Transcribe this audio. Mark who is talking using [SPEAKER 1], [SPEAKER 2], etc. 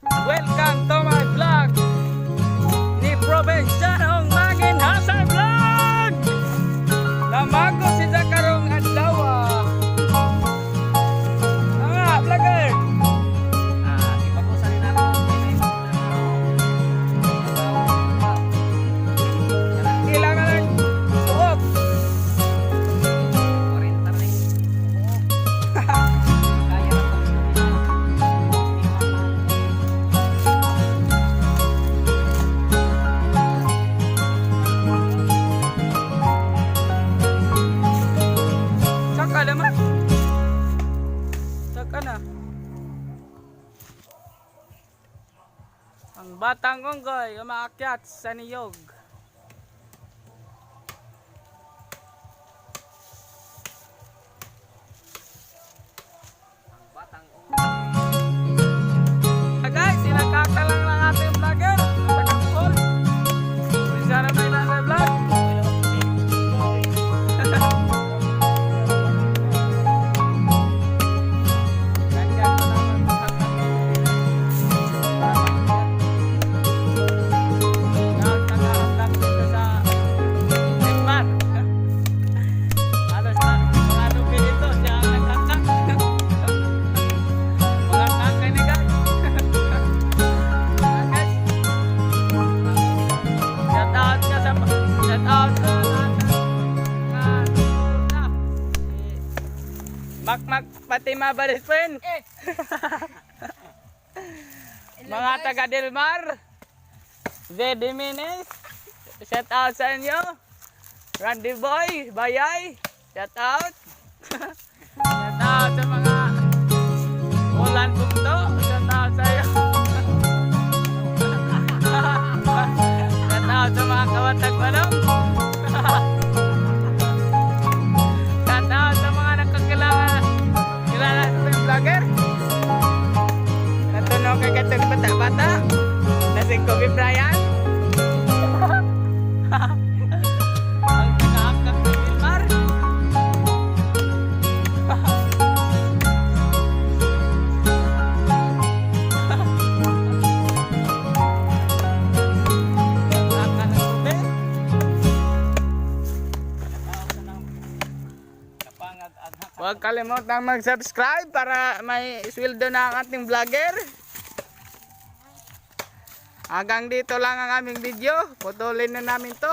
[SPEAKER 1] Welcome to my vlog ni Provincianong Manginhasay Vlog. Namago si Zakarong adlaw. Vlogger.
[SPEAKER 2] Ipapusan na natin.
[SPEAKER 1] Kailangan lang suot.
[SPEAKER 2] 40 rin. Kaya
[SPEAKER 1] Saka naman. Saka na. Ang batang unggoy umaakyat sa niyog.
[SPEAKER 2] batang
[SPEAKER 1] Guys, sinakakalang lang ating vlogger. Taga-Bicol. Provincianong Manginhasay Vlog. Ganyan ko lang ang nakakablang dito sa Tekmar. Halos na, mga lupi dito, siya ang nagkakak. Mga kakay ni guys. Guys, shout out ka sa shout out sa lahat na Makmak pati mga best friend. Mga taga Delmar, Zeddy Minis, shout out sa inyo. Randy Boy, Bayay, shout out. Shout out sa mga Ulan Bumto, shout out sa iyo. Shout out sa mga Kawatag Manong. Shout out sa mga nakakilala kilala sa mga vlogger. Natunog kay katong bata-bata na si Kobe Bryant. Ang kinakak ng Wilmar. Laka ng tubig. Huwag kalimutang mag-subscribe para may sweldo na ang ating vlogger. Hanggang dito lang ang aming video. Putulin na namin to.